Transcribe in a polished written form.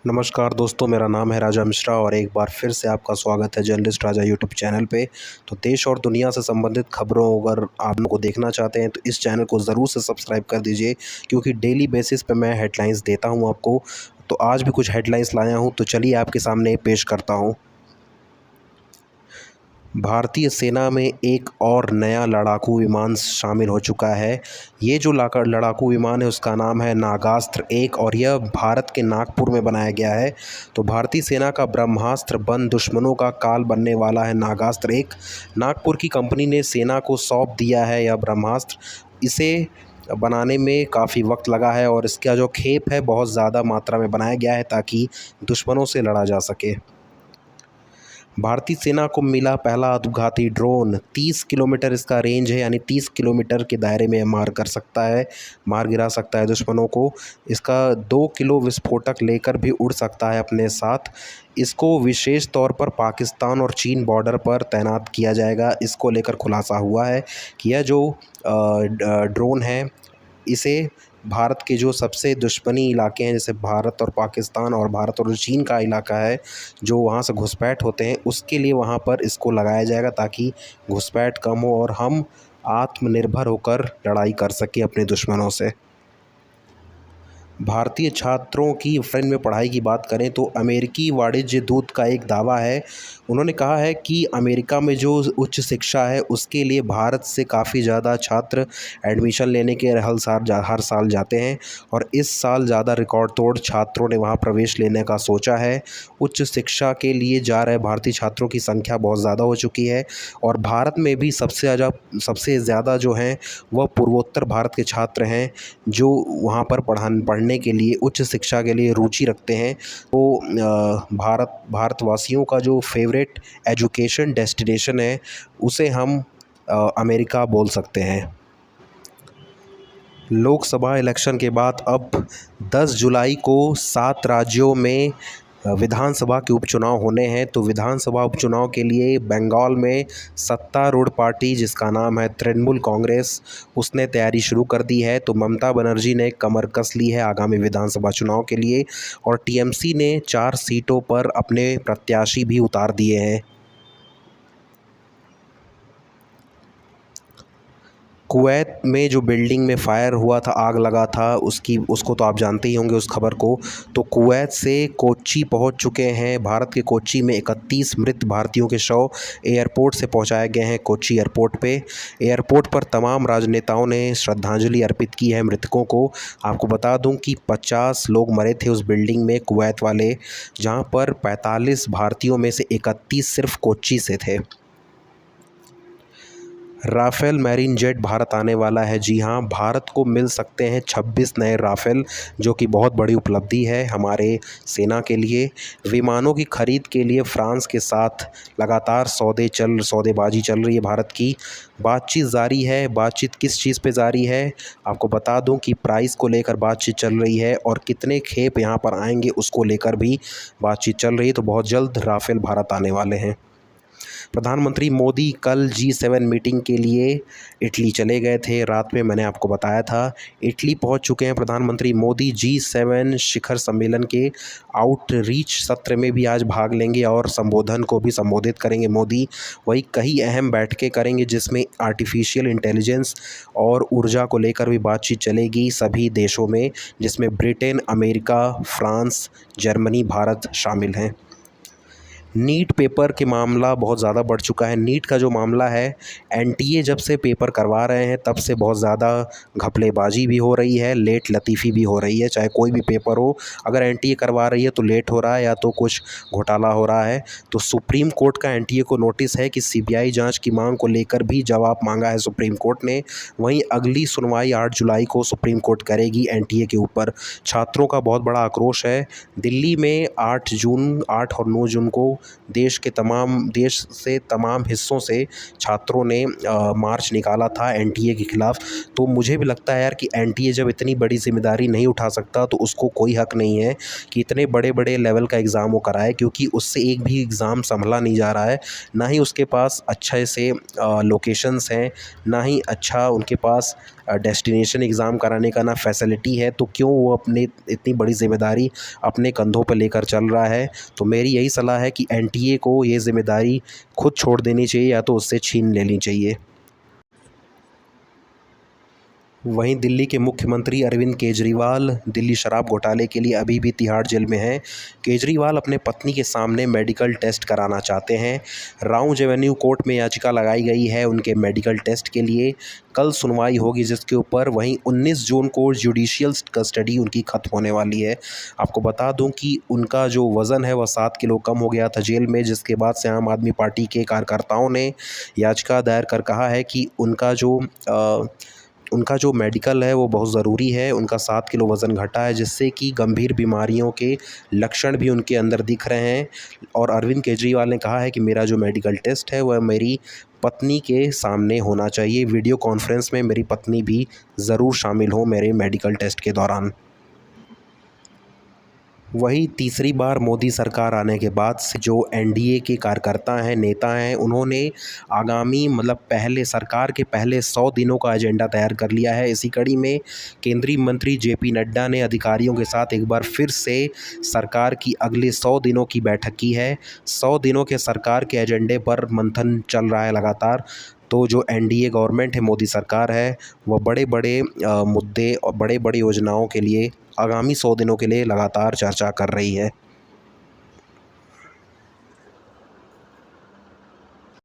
नमस्कार दोस्तों, मेरा नाम है राजा मिश्रा और एक बार फिर से आपका स्वागत है जर्नलिस्ट राजा यूट्यूब चैनल पे। तो देश और दुनिया से संबंधित खबरों अगर आप लोग को देखना चाहते हैं तो इस चैनल को ज़रूर से सब्सक्राइब कर दीजिए, क्योंकि डेली बेसिस पे मैं हेडलाइंस देता हूं आपको। तो आज भी कुछ हेडलाइंस लाया हूं, तो चलिए आपके सामने पेश करता हूं। भारतीय सेना में एक और नया लड़ाकू विमान शामिल हो चुका है। ये जो लड़ाकू विमान है उसका नाम है नागास्त्र 1 और यह भारत के नागपुर में बनाया गया है। तो भारतीय सेना का ब्रह्मास्त्र बंद दुश्मनों का काल बनने वाला है नागास्त्र 1। नागपुर की कंपनी ने सेना को सौंप दिया है यह ब्रह्मास्त्र। इसे बनाने में काफ़ी वक्त लगा है और इसका जो खेप है बहुत ज़्यादा मात्रा में बनाया गया है ताकि दुश्मनों से लड़ा जा सके। भारतीय सेना को मिला पहला आत्मघाती ड्रोन। 30 किलोमीटर इसका रेंज है, यानी 30 किलोमीटर के दायरे में मार गिरा सकता है दुश्मनों को। इसका 2 किलो विस्फोटक लेकर भी उड़ सकता है अपने साथ। इसको विशेष तौर पर पाकिस्तान और चीन बॉर्डर पर तैनात किया जाएगा। इसको लेकर खुलासा हुआ है कि यह जो ड्रोन है इसे भारत के जो सबसे दुश्मनी इलाके हैं, जैसे भारत और पाकिस्तान और भारत और चीन का इलाका है, जो वहाँ से घुसपैठ होते हैं, उसके लिए वहाँ पर इसको लगाया जाएगा ताकि घुसपैठ कम हो और हम आत्मनिर्भर होकर लड़ाई कर सकें अपने दुश्मनों से। भारतीय छात्रों की फ़ॉरेन में पढ़ाई की बात करें तो अमेरिकी वाणिज्य दूत का एक दावा है। उन्होंने कहा है कि अमेरिका में जो उच्च शिक्षा है उसके लिए भारत से काफ़ी ज़्यादा छात्र एडमिशन लेने के हर साल जाते हैं और इस साल ज़्यादा रिकॉर्ड तोड़ छात्रों ने वहां प्रवेश लेने का सोचा है। उच्च शिक्षा के लिए जा रहे भारतीय छात्रों की संख्या बहुत ज़्यादा हो चुकी है और भारत में भी सबसे ज़्यादा जो हैं वह पूर्वोत्तर भारत के छात्र हैं, जो वहाँ पर पढ़ने के लिए उच्च शिक्षा के लिए रुचि रखते हैं। तो भारतवासियों का जो फेवरेट एजुकेशन डेस्टिनेशन है उसे हम अमेरिका बोल सकते हैं। लोकसभा इलेक्शन के बाद अब 10 जुलाई को 7 राज्यों में विधानसभा के उपचुनाव होने हैं। तो विधानसभा उपचुनाव के लिए बंगाल में सत्तारूढ़ पार्टी, जिसका नाम है तृणमूल कांग्रेस, उसने तैयारी शुरू कर दी है। तो ममता बनर्जी ने कमर कस ली है आगामी विधानसभा चुनाव के लिए और टीएमसी ने 4 सीटों पर अपने प्रत्याशी भी उतार दिए हैं। कुवैत में जो बिल्डिंग में फायर हुआ था, आग लगा था, उसको तो आप जानते ही होंगे उस खबर को। तो कुवैत से कोच्चि पहुंच चुके हैं। भारत के कोच्चि में 31 मृत भारतीयों के शव एयरपोर्ट से पहुंचाए गए हैं कोच्चि एयरपोर्ट पे। एयरपोर्ट पर तमाम राजनेताओं ने श्रद्धांजलि अर्पित की है मृतकों को। आपको बता दूं कि 50 लोग मरे थे उस बिल्डिंग में, कुवैत वाले, जहां पर 45 भारतीयों में से 31 सिर्फ कोच्चि से थे। राफेल मैरीन जेट भारत आने वाला है। जी हाँ, भारत को मिल सकते हैं 26 नए राफेल, जो कि बहुत बड़ी उपलब्धि है हमारे सेना के लिए। विमानों की खरीद के लिए फ्रांस के साथ लगातार सौदेबाजी चल रही है भारत की। बातचीत जारी है। बातचीत किस चीज़ पे जारी है, आपको बता दूं कि प्राइस को लेकर बातचीत चल रही है और कितने खेप यहाँ पर आएंगे उसको लेकर भी बातचीत चल रही है। तो बहुत जल्द राफेल भारत आने वाले हैं। प्रधानमंत्री मोदी कल G7 मीटिंग के लिए इटली चले गए थे। रात में मैंने आपको बताया था। इटली पहुंच चुके हैं प्रधानमंत्री मोदी। G7 शिखर सम्मेलन के आउटरीच सत्र में भी आज भाग लेंगे और संबोधन को भी संबोधित करेंगे मोदी। वही कई अहम बैठकें करेंगे जिसमें आर्टिफिशियल इंटेलिजेंस और ऊर्जा को लेकर भी बातचीत चलेगी सभी देशों में, जिसमें Britain, America, France, Germany, Bharat शामिल हैं। नीट पेपर के मामला बहुत ज़्यादा बढ़ चुका है। नीट का जो मामला है, एनटीए जब से पेपर करवा रहे हैं तब से बहुत ज़्यादा घपलेबाजी भी हो रही है, लेट लतीफ़ी भी हो रही है। चाहे कोई भी पेपर हो, अगर एनटीए करवा रही है तो लेट हो रहा है या तो कुछ घोटाला हो रहा है। तो सुप्रीम कोर्ट का एनटीए को नोटिस है कि सीबीआई जांच की मांग को लेकर भी जवाब मांगा है सुप्रीम कोर्ट ने। वहीं अगली सुनवाई 8 जुलाई को सुप्रीम कोर्ट करेगी एनटीए के ऊपर। छात्रों का बहुत बड़ा आक्रोश है। दिल्ली में 8 और 9 जून को देश से तमाम हिस्सों से छात्रों ने मार्च निकाला था एनटीए के ख़िलाफ़। तो मुझे भी लगता है यार कि एनटीए जब इतनी बड़ी ज़िम्मेदारी नहीं उठा सकता तो उसको कोई हक़ नहीं है कि इतने बड़े-बड़े लेवल का एग्ज़ाम वो कराए, क्योंकि उससे एक भी एग्ज़ाम सँभला नहीं जा रहा है। ना ही उसके पास अच्छे से लोकेशंस हैं, ना ही अच्छा उनके पास डेस्टिनेशन एग्ज़ाम कराने का ना फैसिलिटी है। तो क्यों वो अपने इतनी बड़ी ज़िम्मेदारी अपने कंधों पे लेकर चल रहा है। तो मेरी यही सलाह है कि एनटीए को ये ज़िम्मेदारी खुद छोड़ देनी चाहिए या तो उससे छीन लेनी चाहिए। वहीं दिल्ली के मुख्यमंत्री अरविंद केजरीवाल दिल्ली शराब घोटाले के लिए अभी भी तिहाड़ जेल में हैं। केजरीवाल अपने पत्नी के सामने मेडिकल टेस्ट कराना चाहते हैं। राउज एवेन्यू कोर्ट में याचिका लगाई गई है उनके मेडिकल टेस्ट के लिए। कल सुनवाई होगी जिसके ऊपर। वहीं 19 जून को जुडिशियल कस्टडी उनकी ख़त्म होने वाली है। आपको बता दूं कि उनका जो वज़न है वह 7 किलो कम हो गया था जेल में, जिसके बाद से आम आदमी पार्टी के कार्यकर्ताओं ने याचिका दायर कर कहा है कि उनका जो मेडिकल है वो बहुत ज़रूरी है। उनका 7 किलो वज़न घटा है, जिससे कि गंभीर बीमारियों के लक्षण भी उनके अंदर दिख रहे हैं। और अरविंद केजरीवाल ने कहा है कि मेरा जो मेडिकल टेस्ट है वह मेरी पत्नी के सामने होना चाहिए। वीडियो कॉन्फ्रेंस में मेरी पत्नी भी ज़रूर शामिल हो मेरे मेडिकल टेस्ट के दौरान। वही तीसरी बार मोदी सरकार आने के बाद से जो एनडीए के कार्यकर्ता हैं, नेता हैं, उन्होंने आगामी पहले सरकार के पहले 100 दिनों का एजेंडा तैयार कर लिया है। इसी कड़ी में केंद्रीय मंत्री जेपी नड्डा ने अधिकारियों के साथ एक बार फिर से सरकार की अगले 100 दिनों की बैठक की है। 100 दिनों के सरकार के एजेंडे पर मंथन चल रहा है लगातार। तो जो एनडीए गवर्नमेंट है, मोदी सरकार है, वह बड़े-बड़े मुद्दे और बड़े-बड़ी योजनाओं के लिए आगामी 100 दिनों के लिए लगातार चर्चा कर रही है।